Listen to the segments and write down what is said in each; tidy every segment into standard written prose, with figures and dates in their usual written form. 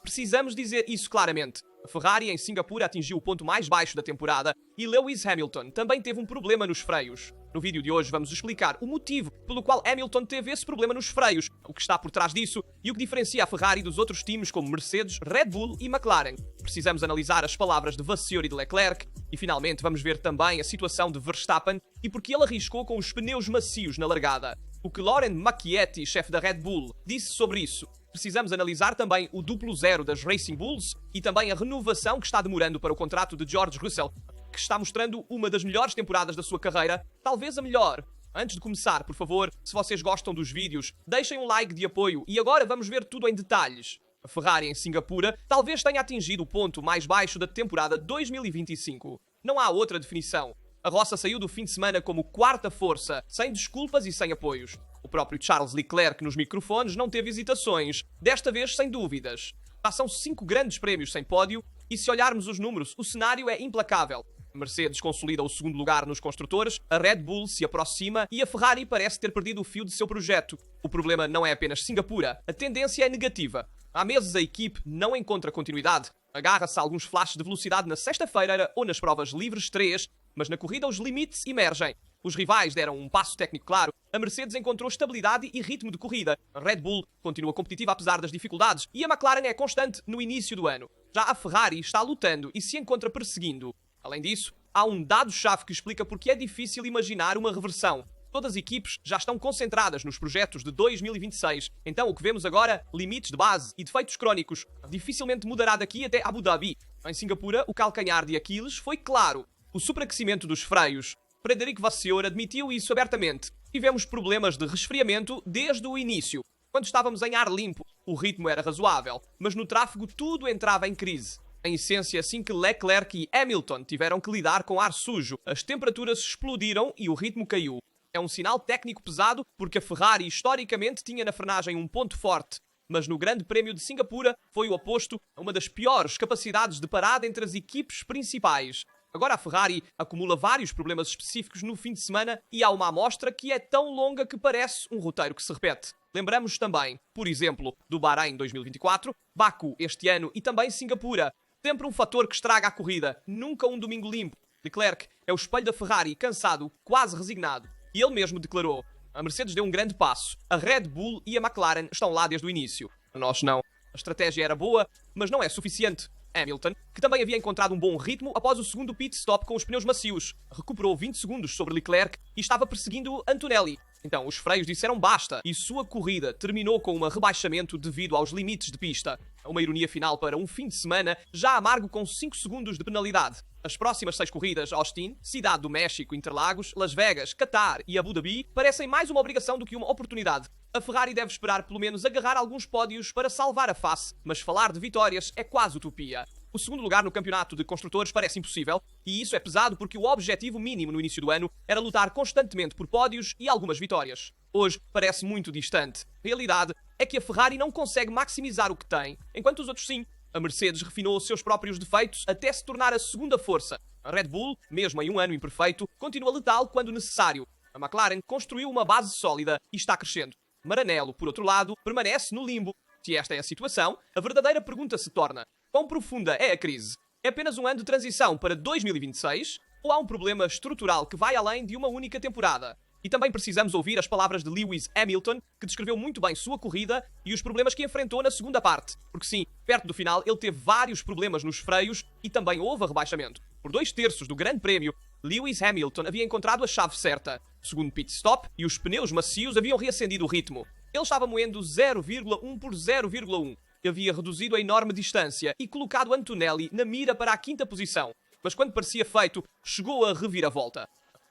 Precisamos dizer isso claramente. A Ferrari em Singapura atingiu o ponto mais baixo da temporada e Lewis Hamilton também teve um problema nos freios. No vídeo de hoje vamos explicar o motivo pelo qual Hamilton teve esse problema nos freios, o que está por trás disso e o que diferencia a Ferrari dos outros times como Mercedes, Red Bull e McLaren. Precisamos analisar as palavras de Vasseur e de Leclerc e finalmente vamos ver também a situação de Verstappen e porque ele arriscou com os pneus macios na largada. O que Laurent Macchietti, chefe da Red Bull, disse sobre isso. Precisamos analisar também o duplo zero das Racing Bulls e também a renovação que está demorando para o contrato de George Russell, que está mostrando uma das melhores temporadas da sua carreira, talvez a melhor. Antes de começar, por favor, se vocês gostam dos vídeos, deixem um like de apoio e agora vamos ver tudo em detalhes. A Ferrari em Singapura talvez tenha atingido o ponto mais baixo da temporada 2025. Não há outra definição. A roça saiu do fim de semana como quarta força, sem desculpas e sem apoios. O próprio Charles Leclerc nos microfones não teve hesitações, desta vez sem dúvidas. Já são 5 grandes prémios sem pódio e se olharmos os números, o cenário é implacável. A Mercedes consolida o segundo lugar nos construtores, a Red Bull se aproxima e a Ferrari parece ter perdido o fio de seu projeto. O problema não é apenas Singapura, a tendência é negativa. Há meses a equipe não encontra continuidade. Agarra-se a alguns flashes de velocidade na sexta-feira ou nas provas livres 3, mas na corrida os limites emergem. Os rivais deram um passo técnico claro, a Mercedes encontrou estabilidade e ritmo de corrida, a Red Bull continua competitiva apesar das dificuldades e a McLaren é constante no início do ano. Já a Ferrari está lutando e se encontra perseguindo. Além disso, há um dado-chave que explica porque é difícil imaginar uma reversão. Todas as equipes já estão concentradas nos projetos de 2026, então o que vemos agora, limites de base e defeitos crónicos, dificilmente mudará daqui até Abu Dhabi. Em Singapura, o calcanhar de Aquiles foi claro, o superaquecimento dos freios. Frederico Vasseur admitiu isso abertamente. Tivemos problemas de resfriamento desde o início. Quando estávamos em ar limpo, o ritmo era razoável, mas no tráfego tudo entrava em crise. Em essência, assim que Leclerc e Hamilton tiveram que lidar com ar sujo, as temperaturas explodiram e o ritmo caiu. É um sinal técnico pesado porque a Ferrari historicamente tinha na frenagem um ponto forte, mas no Grande Prémio de Singapura foi o oposto a uma das piores capacidades de parada entre as equipes principais. Agora a Ferrari acumula vários problemas específicos no fim de semana e há uma amostra que é tão longa que parece um roteiro que se repete. Lembramos também, por exemplo, do Bahrein 2024, Baku este ano e também Singapura. Sempre um fator que estraga a corrida, nunca um domingo limpo. Leclerc é o espelho da Ferrari, cansado, quase resignado. E ele mesmo declarou, a Mercedes deu um grande passo, a Red Bull e a McLaren estão lá desde o início. Nós não. A estratégia era boa, mas não é suficiente. Hamilton, que também havia encontrado um bom ritmo após o segundo pit stop com os pneus macios, recuperou 20 segundos sobre Leclerc e estava perseguindo Antonelli. Então, os freios disseram basta e sua corrida terminou com um rebaixamento devido aos limites de pista. Uma ironia final para um fim de semana já amargo com 5 segundos de penalidade. As próximas 6 corridas, Austin, Cidade do México, Interlagos, Las Vegas, Qatar e Abu Dhabi, parecem mais uma obrigação do que uma oportunidade. A Ferrari deve esperar pelo menos agarrar alguns pódios para salvar a face, mas falar de vitórias é quase utopia. O segundo lugar no campeonato de construtores parece impossível, e isso é pesado porque o objetivo mínimo no início do ano era lutar constantemente por pódios e algumas vitórias. Hoje parece muito distante. A realidade é que a Ferrari não consegue maximizar o que tem, enquanto os outros sim. A Mercedes refinou os seus próprios defeitos até se tornar a segunda força. A Red Bull, mesmo em um ano imperfeito, continua letal quando necessário. A McLaren construiu uma base sólida e está crescendo. Maranello, por outro lado, permanece no limbo. Se esta é a situação, a verdadeira pergunta se torna: quão profunda é a crise? É apenas um ano de transição para 2026? Ou há um problema estrutural que vai além de uma única temporada? E também precisamos ouvir as palavras de Lewis Hamilton, que descreveu muito bem sua corrida e os problemas que enfrentou na segunda parte. Porque sim, perto do final ele teve vários problemas nos freios e também houve rebaixamento. Por 2/3 do Grande Prémio, Lewis Hamilton havia encontrado a chave certa. Segundo pit stop, e os pneus macios haviam reacendido o ritmo. Ele estava moendo 0,1 por 0,1. Havia reduzido a enorme distância e colocado Antonelli na mira para a 5ª posição. Mas quando parecia feito, chegou a reviravolta.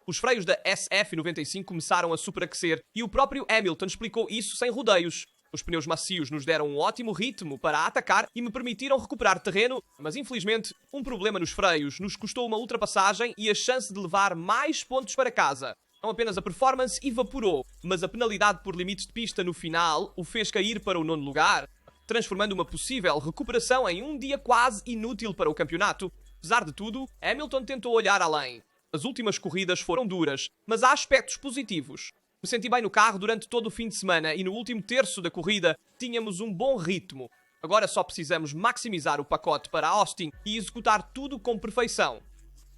Os freios da SF95 começaram a superaquecer e o próprio Hamilton explicou isso sem rodeios. Os pneus macios nos deram um ótimo ritmo para atacar e me permitiram recuperar terreno, mas infelizmente um problema nos freios nos custou uma ultrapassagem e a chance de levar mais pontos para casa. Não apenas a performance evaporou, mas a penalidade por limites de pista no final o fez cair para o 9º lugar, transformando uma possível recuperação em um dia quase inútil para o campeonato. Apesar de tudo, Hamilton tentou olhar além. As últimas corridas foram duras, mas há aspectos positivos. Me senti bem no carro durante todo o fim de semana e no último terço da corrida tínhamos um bom ritmo. Agora só precisamos maximizar o pacote para Austin e executar tudo com perfeição.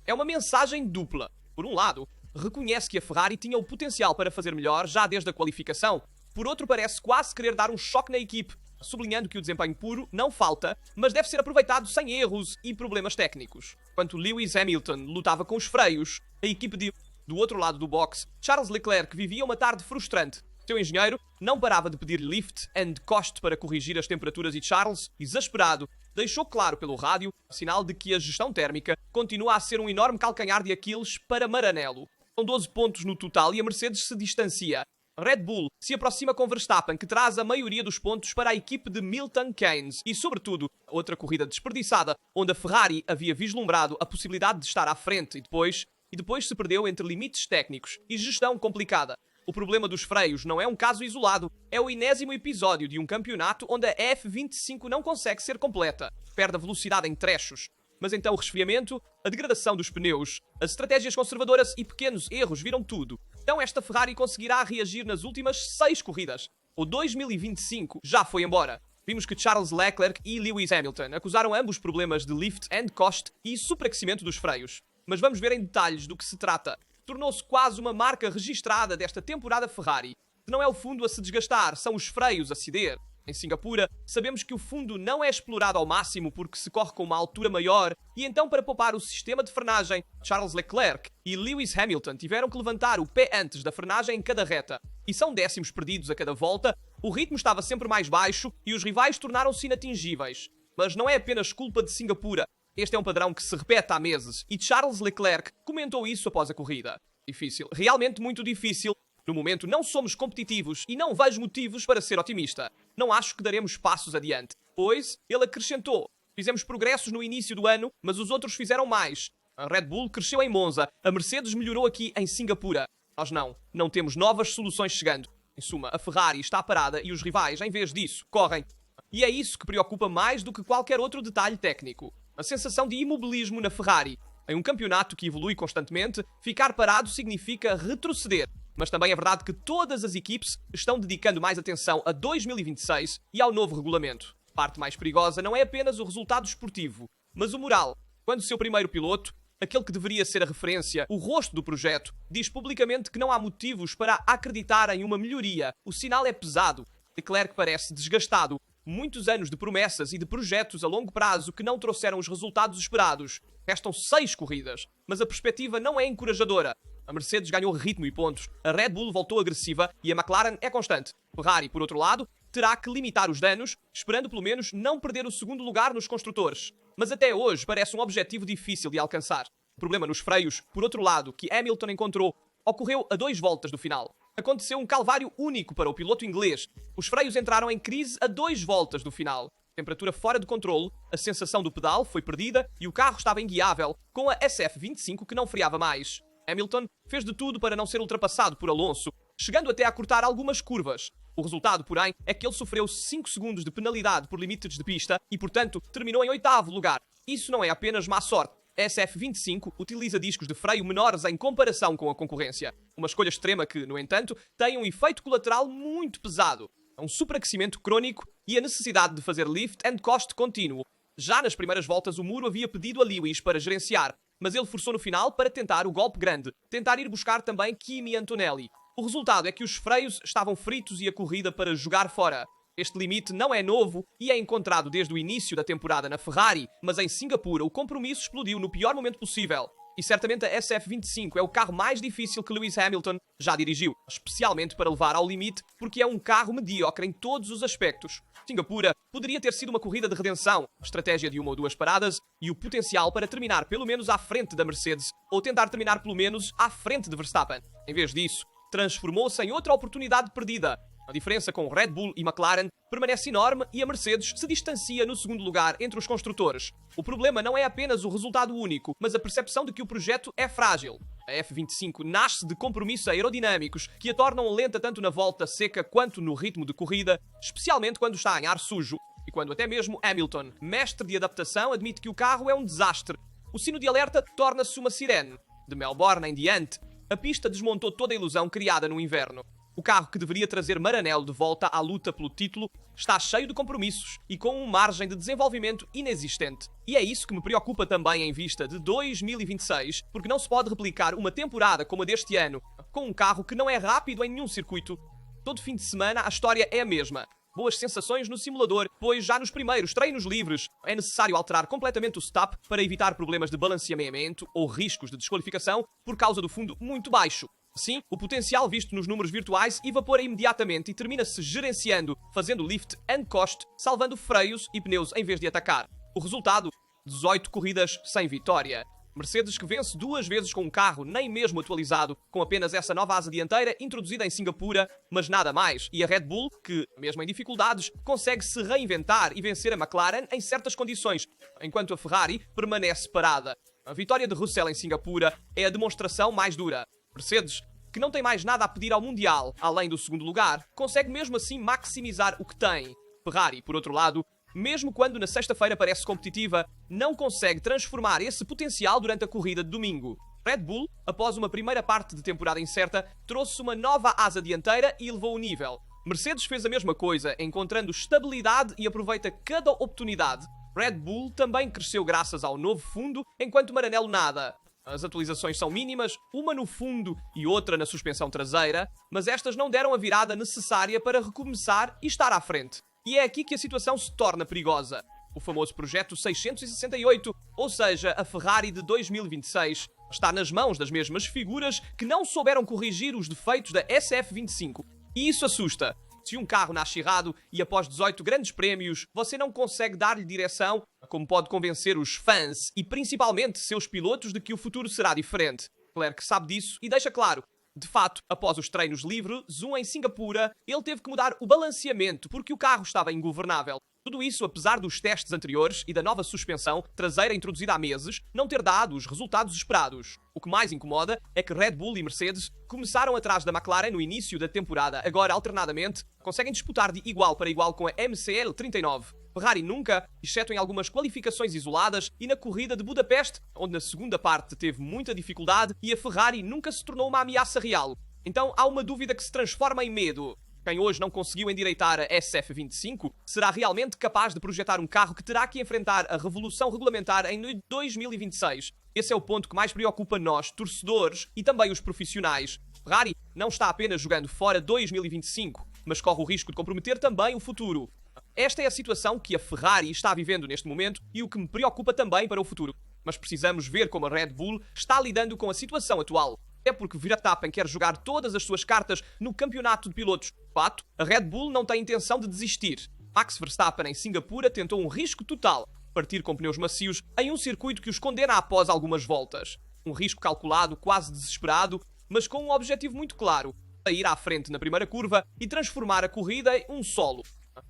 É uma mensagem dupla. Por um lado, reconhece que a Ferrari tinha o potencial para fazer melhor já desde a qualificação. Por outro, parece quase querer dar um choque na equipe, sublinhando que o desempenho puro não falta, mas deve ser aproveitado sem erros e problemas técnicos. Enquanto Lewis Hamilton lutava com os freios, a equipe do outro lado do box, Charles Leclerc vivia uma tarde frustrante. Seu engenheiro não parava de pedir lift and cost para corrigir as temperaturas e Charles, exasperado, deixou claro pelo rádio sinal de que a gestão térmica continua a ser um enorme calcanhar de Aquiles para Maranello. São 12 pontos no total e a Mercedes se distancia. Red Bull se aproxima com Verstappen, que traz a maioria dos pontos para a equipe de Milton Keynes. E, sobretudo, outra corrida desperdiçada, onde a Ferrari havia vislumbrado a possibilidade de estar à frente e depois se perdeu entre limites técnicos e gestão complicada. O problema dos freios não é um caso isolado, é o enésimo episódio de um campeonato onde a F25 não consegue ser completa. Perde a velocidade em trechos. Mas então o resfriamento, a degradação dos pneus, as estratégias conservadoras e pequenos erros viram tudo. Então esta Ferrari conseguirá reagir nas últimas 6 corridas. O 2025 já foi embora. Vimos que Charles Leclerc e Lewis Hamilton acusaram ambos problemas de lift and cost e superaquecimento dos freios. Mas vamos ver em detalhes do que se trata. Tornou-se quase uma marca registrada desta temporada Ferrari. Não é o fundo a se desgastar, são os freios a ceder. Em Singapura, sabemos que o fundo não é explorado ao máximo porque se corre com uma altura maior e então para poupar o sistema de frenagem, Charles Leclerc e Lewis Hamilton tiveram que levantar o pé antes da frenagem em cada reta. E são décimos perdidos a cada volta, o ritmo estava sempre mais baixo e os rivais tornaram-se inatingíveis. Mas não é apenas culpa de Singapura. Este é um padrão que se repete há meses e Charles Leclerc comentou isso após a corrida. Difícil, realmente muito difícil. No momento não somos competitivos e não vejo motivos para ser otimista. Não acho que daremos passos adiante. Pois, ele acrescentou, fizemos progressos no início do ano, mas os outros fizeram mais. A Red Bull cresceu em Monza, a Mercedes melhorou aqui em Singapura. Nós não temos novas soluções chegando. Em suma, a Ferrari está parada e os rivais, em vez disso, correm. E é isso que preocupa mais do que qualquer outro detalhe técnico. A sensação de imobilismo na Ferrari. Em um campeonato que evolui constantemente, ficar parado significa retroceder. Mas também é verdade que todas as equipes estão dedicando mais atenção a 2026 e ao novo regulamento. A parte mais perigosa não é apenas o resultado esportivo, mas o moral. Quando o seu primeiro piloto, aquele que deveria ser a referência, o rosto do projeto, diz publicamente que não há motivos para acreditar em uma melhoria, o sinal é pesado. Leclerc parece desgastado. Muitos anos de promessas e de projetos a longo prazo que não trouxeram os resultados esperados. Restam 6 corridas, mas a perspectiva não é encorajadora. A Mercedes ganhou ritmo e pontos, a Red Bull voltou agressiva e a McLaren é constante. Ferrari, por outro lado, terá que limitar os danos, esperando pelo menos não perder o segundo lugar nos construtores. Mas até hoje parece um objetivo difícil de alcançar. O problema nos freios, por outro lado, que Hamilton encontrou, ocorreu a 2 voltas do final. Aconteceu um calvário único para o piloto inglês. Os freios entraram em crise a 2 voltas do final. Temperatura fora de controle, a sensação do pedal foi perdida e o carro estava inguiável, com a SF25 que não freava mais. Hamilton fez de tudo para não ser ultrapassado por Alonso, chegando até a cortar algumas curvas. O resultado, porém, é que ele sofreu 5 segundos de penalidade por limites de pista e, portanto, terminou em 8º lugar. Isso não é apenas má sorte. A SF25 utiliza discos de freio menores em comparação com a concorrência. Uma escolha extrema que, no entanto, tem um efeito colateral muito pesado. Um superaquecimento crónico e a necessidade de fazer lift and cost contínuo. Já nas primeiras voltas, o muro havia pedido a Lewis para gerenciar, mas ele forçou no final para tentar o golpe grande, tentar ir buscar também Kimi Antonelli. O resultado é que os freios estavam fritos e a corrida para jogar fora. Este limite não é novo e é encontrado desde o início da temporada na Ferrari, mas em Singapura o compromisso explodiu no pior momento possível. E certamente a SF25 é o carro mais difícil que Lewis Hamilton já dirigiu, especialmente para levar ao limite, porque é um carro medíocre em todos os aspectos. Singapura poderia ter sido uma corrida de redenção, estratégia de 1 ou 2 paradas e o potencial para terminar pelo menos à frente da Mercedes ou tentar terminar pelo menos à frente de Verstappen. Em vez disso, transformou-se em outra oportunidade perdida. A diferença com Red Bull e McLaren permanece enorme e a Mercedes se distancia no segundo lugar entre os construtores. O problema não é apenas o resultado único, mas a percepção de que o projeto é frágil. A F25 nasce de compromissos aerodinâmicos que a tornam lenta tanto na volta seca quanto no ritmo de corrida, especialmente quando está em ar sujo. E quando até mesmo Hamilton, mestre de adaptação, admite que o carro é um desastre. O sino de alerta torna-se uma sirene. De Melbourne em diante, a pista desmontou toda a ilusão criada no inverno. O carro que deveria trazer Maranello de volta à luta pelo título está cheio de compromissos e com uma margem de desenvolvimento inexistente. E é isso que me preocupa também em vista de 2026, porque não se pode replicar uma temporada como a deste ano com um carro que não é rápido em nenhum circuito. Todo fim de semana a história é a mesma. Boas sensações no simulador, pois já nos primeiros treinos livres é necessário alterar completamente o setup para evitar problemas de balanceamento ou riscos de desqualificação por causa do fundo muito baixo. Sim, o potencial visto nos números virtuais evapora imediatamente e termina-se gerenciando, fazendo lift and cost, salvando freios e pneus em vez de atacar. O resultado? 18 corridas sem vitória. Mercedes que vence 2 vezes com um carro nem mesmo atualizado, com apenas essa nova asa dianteira introduzida em Singapura, mas nada mais. E a Red Bull, que, mesmo em dificuldades, consegue se reinventar e vencer a McLaren em certas condições, enquanto a Ferrari permanece parada. A vitória de Russell em Singapura é a demonstração mais dura. Mercedes, que não tem mais nada a pedir ao Mundial, além do segundo lugar, consegue mesmo assim maximizar o que tem. Ferrari, por outro lado, mesmo quando na sexta-feira parece competitiva, não consegue transformar esse potencial durante a corrida de domingo. Red Bull, após uma primeira parte de temporada incerta, trouxe uma nova asa dianteira e elevou o nível. Mercedes fez a mesma coisa, encontrando estabilidade e aproveita cada oportunidade. Red Bull também cresceu graças ao novo fundo, enquanto Maranello nada. As atualizações são mínimas, uma no fundo e outra na suspensão traseira, mas estas não deram a virada necessária para recomeçar e estar à frente. E é aqui que a situação se torna perigosa. O famoso projeto 668, ou seja, a Ferrari de 2026, está nas mãos das mesmas figuras que não souberam corrigir os defeitos da SF25. E isso assusta. Se um carro nasce errado e após 18 grandes prémios você não consegue dar-lhe direção, como pode convencer os fãs e principalmente seus pilotos de que o futuro será diferente? Leclerc sabe disso e deixa claro. De fato, após os treinos livres, em Singapura, ele teve que mudar o balanceamento porque o carro estava ingovernável. Tudo isso apesar dos testes anteriores e da nova suspensão traseira introduzida há meses não ter dado os resultados esperados. O que mais incomoda é que Red Bull e Mercedes começaram atrás da McLaren no início da temporada, agora alternadamente conseguem disputar de igual para igual com a MCL39. Ferrari nunca, exceto em algumas qualificações isoladas e na corrida de Budapeste, onde na segunda parte teve muita dificuldade e a Ferrari nunca se tornou uma ameaça real. Então há uma dúvida que se transforma em medo. Quem hoje não conseguiu endireitar a SF25 será realmente capaz de projetar um carro que terá que enfrentar a revolução regulamentar em 2026. Esse é o ponto que mais preocupa nós, torcedores e também os profissionais. Ferrari não está apenas jogando fora 2025, mas corre o risco de comprometer também o futuro. Esta é a situação que a Ferrari está vivendo neste momento e o que me preocupa também para o futuro. Mas precisamos ver como a Red Bull está lidando com a situação atual. É porque Verstappen quer jogar todas as suas cartas no campeonato de pilotos. De fato, a Red Bull não tem intenção de desistir. Max Verstappen em Singapura tentou um risco total, partir com pneus macios em um circuito que os condena após algumas voltas. Um risco calculado, quase desesperado, mas com um objetivo muito claro: sair à frente na primeira curva e transformar a corrida em um solo.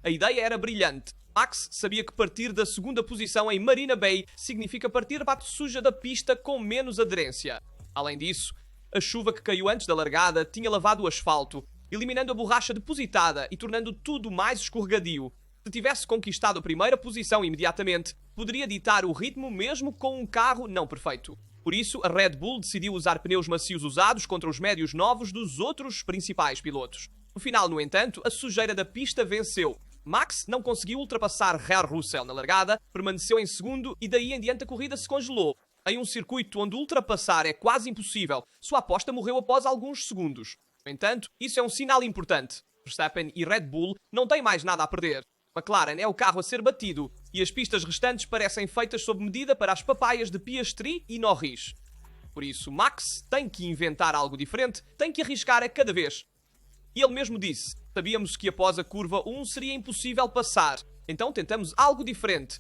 A ideia era brilhante. Max sabia que partir da segunda posição em Marina Bay significa partir para a parte suja da pista com menos aderência. Além disso, a chuva que caiu antes da largada tinha lavado o asfalto, eliminando a borracha depositada e tornando tudo mais escorregadio. Se tivesse conquistado a primeira posição imediatamente, poderia ditar o ritmo mesmo com um carro não perfeito. Por isso, a Red Bull decidiu usar pneus macios usados contra os médios novos dos outros principais pilotos. No final, no entanto, a sujeira da pista venceu. Max não conseguiu ultrapassar Russell na largada, permaneceu em segundo e daí em diante a corrida se congelou. Em um circuito onde ultrapassar é quase impossível, sua aposta morreu após alguns segundos. No entanto, isso é um sinal importante. Verstappen e Red Bull não têm mais nada a perder. McLaren é o carro a ser batido e as pistas restantes parecem feitas sob medida para as papaias de Piastri e Norris. Por isso, Max tem que inventar algo diferente, tem que arriscar a cada vez. E ele mesmo disse: sabíamos que após a curva 1 seria impossível passar, então tentamos algo diferente.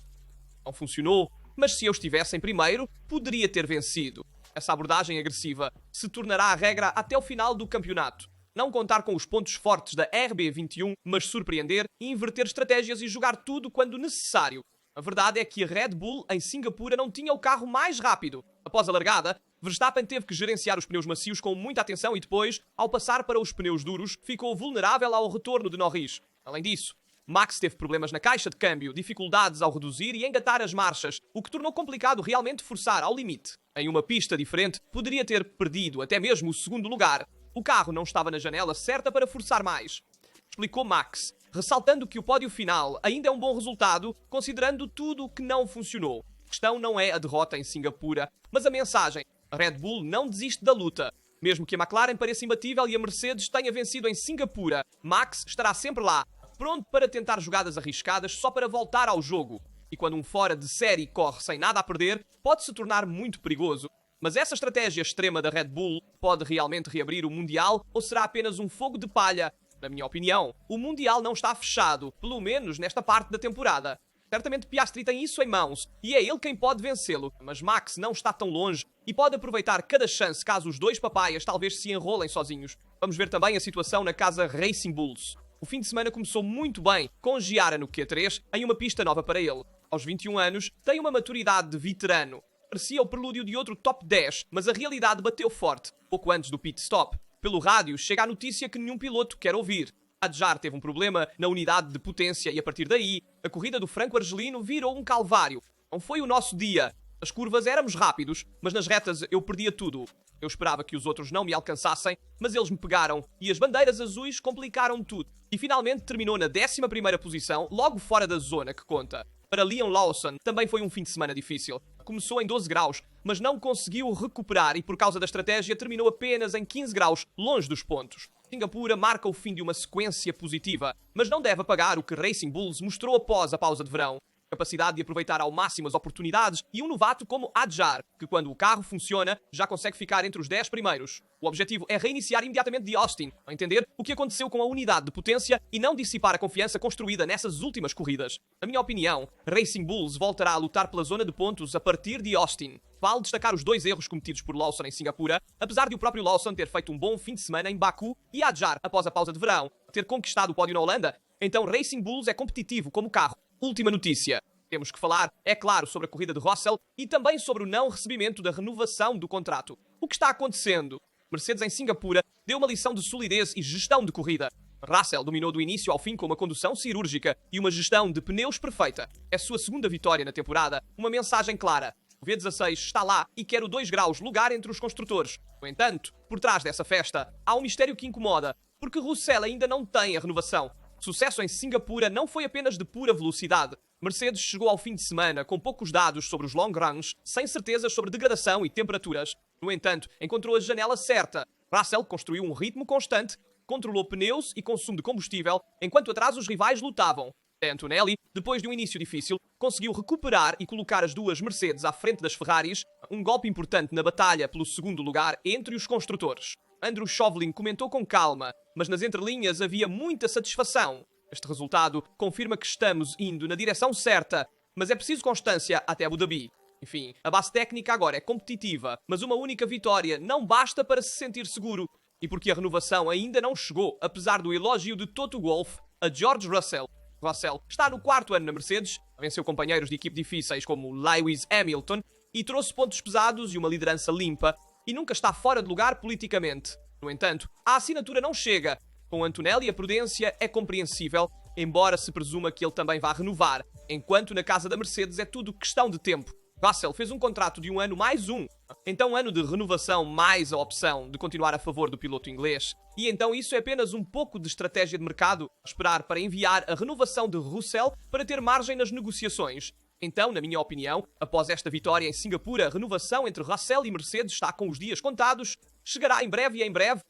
Não funcionou, mas se eu estivesse em primeiro, poderia ter vencido. Essa abordagem agressiva se tornará a regra até o final do campeonato. Não contar com os pontos fortes da RB21, mas surpreender e inverter estratégias e jogar tudo quando necessário. A verdade é que a Red Bull em Singapura não tinha o carro mais rápido. Após a largada, Verstappen teve que gerenciar os pneus macios com muita atenção e depois, ao passar para os pneus duros, ficou vulnerável ao retorno de Norris. Além disso, Max teve problemas na caixa de câmbio, dificuldades ao reduzir e engatar as marchas, o que tornou complicado realmente forçar ao limite. Em uma pista diferente, poderia ter perdido até mesmo o segundo lugar. O carro não estava na janela certa para forçar mais, explicou Max, ressaltando que o pódio final ainda é um bom resultado, considerando tudo o que não funcionou. A questão não é a derrota em Singapura, mas a mensagem. A Red Bull não desiste da luta. Mesmo que a McLaren pareça imbatível e a Mercedes tenha vencido em Singapura, Max estará sempre lá, pronto para tentar jogadas arriscadas só para voltar ao jogo. E quando um fora de série corre sem nada a perder, pode se tornar muito perigoso. Mas essa estratégia extrema da Red Bull pode realmente reabrir o Mundial ou será apenas um fogo de palha? Na minha opinião, o Mundial não está fechado, pelo menos nesta parte da temporada. Certamente Piastri tem isso em mãos e é ele quem pode vencê-lo, mas Max não está tão longe e pode aproveitar cada chance caso os dois papaias talvez se enrolem sozinhos. Vamos ver também a situação na casa Racing Bulls. O fim de semana começou muito bem, com Giara no Q3 em uma pista nova para ele. Aos 21 anos, tem uma maturidade de veterano. Parecia o prelúdio de outro top 10, mas a realidade bateu forte, pouco antes do pit stop. Pelo rádio, chega a notícia que nenhum piloto quer ouvir. Adjar teve um problema na unidade de potência e a partir daí, a corrida do franco-argelino virou um calvário. Não foi o nosso dia. As curvas éramos rápidos, mas nas retas eu perdia tudo. Eu esperava que os outros não me alcançassem, mas eles me pegaram e as bandeiras azuis complicaram tudo. E finalmente terminou na 11ª posição, logo fora da zona que conta. Para Liam Lawson também foi um fim de semana difícil. Começou em 12 graus, mas não conseguiu recuperar e por causa da estratégia terminou apenas em 15 graus, longe dos pontos. Singapura marca o fim de uma sequência positiva, mas não deve apagar o que Racing Bulls mostrou após a pausa de verão. Capacidade de aproveitar ao máximo as oportunidades e um novato como Adjar, que quando o carro funciona, já consegue ficar entre os 10 primeiros. O objetivo é reiniciar imediatamente de Austin, a entender o que aconteceu com a unidade de potência e não dissipar a confiança construída nessas últimas corridas. Na minha opinião, Racing Bulls voltará a lutar pela zona de pontos a partir de Austin. Vale destacar os dois erros cometidos por Lawson em Singapura, apesar de o próprio Lawson ter feito um bom fim de semana em Baku e Adjar, após a pausa de verão, ter conquistado o pódio na Holanda. Então Racing Bulls é competitivo como carro. Última notícia. Temos que falar, é claro, sobre a corrida de Russell e também sobre o não recebimento da renovação do contrato. O que está acontecendo? Mercedes em Singapura deu uma lição de solidez e gestão de corrida. Russell dominou do início ao fim com uma condução cirúrgica e uma gestão de pneus perfeita. É sua segunda vitória na temporada, uma mensagem clara. O V16 está lá e quer o 2 graus lugar entre os construtores. No entanto, por trás dessa festa, há um mistério que incomoda, porque Russell ainda não tem a renovação. O sucesso em Singapura não foi apenas de pura velocidade. Mercedes chegou ao fim de semana com poucos dados sobre os long runs, sem certezas sobre degradação e temperaturas. No entanto, encontrou a janela certa. Russell construiu um ritmo constante, controlou pneus e consumo de combustível, enquanto atrás os rivais lutavam. Antonelli, depois de um início difícil, conseguiu recuperar e colocar as duas Mercedes à frente das Ferraris, um golpe importante na batalha pelo segundo lugar entre os construtores. Andrew Chauvelin comentou com calma, mas nas entrelinhas havia muita satisfação. Este resultado confirma que estamos indo na direção certa, mas é preciso constância até Abu Dhabi. Enfim, a base técnica agora é competitiva, mas uma única vitória não basta para se sentir seguro. E porque a renovação ainda não chegou, apesar do elogio de Toto Wolff a George Russell. Russell está no 4º ano na Mercedes, venceu companheiros de equipe difíceis como Lewis Hamilton e trouxe pontos pesados e uma liderança limpa, e nunca está fora de lugar politicamente. No entanto, a assinatura não chega. Com Antonelli, a prudência é compreensível, embora se presuma que ele também vá renovar, enquanto na casa da Mercedes é tudo questão de tempo. Russell fez um contrato de um ano mais um, então ano de renovação mais a opção de continuar a favor do piloto inglês. E então isso é apenas um pouco de estratégia de mercado, esperar para enviar a renovação de Russell para ter margem nas negociações. Então, na minha opinião, após esta vitória em Singapura, a renovação entre Russell e Mercedes está com os dias contados, chegará em breve,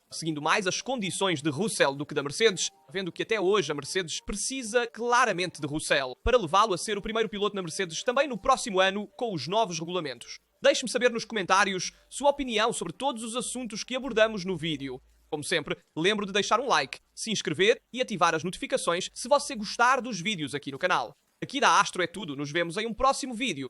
seguindo mais as condições de Russell do que da Mercedes, vendo que até hoje a Mercedes precisa claramente de Russell, para levá-lo a ser o primeiro piloto na Mercedes também no próximo ano com os novos regulamentos. Deixe-me saber nos comentários sua opinião sobre todos os assuntos que abordamos no vídeo. Como sempre, lembro de deixar um like, se inscrever e ativar as notificações se você gostar dos vídeos aqui no canal. Aqui da Astro é tudo, nos vemos em um próximo vídeo.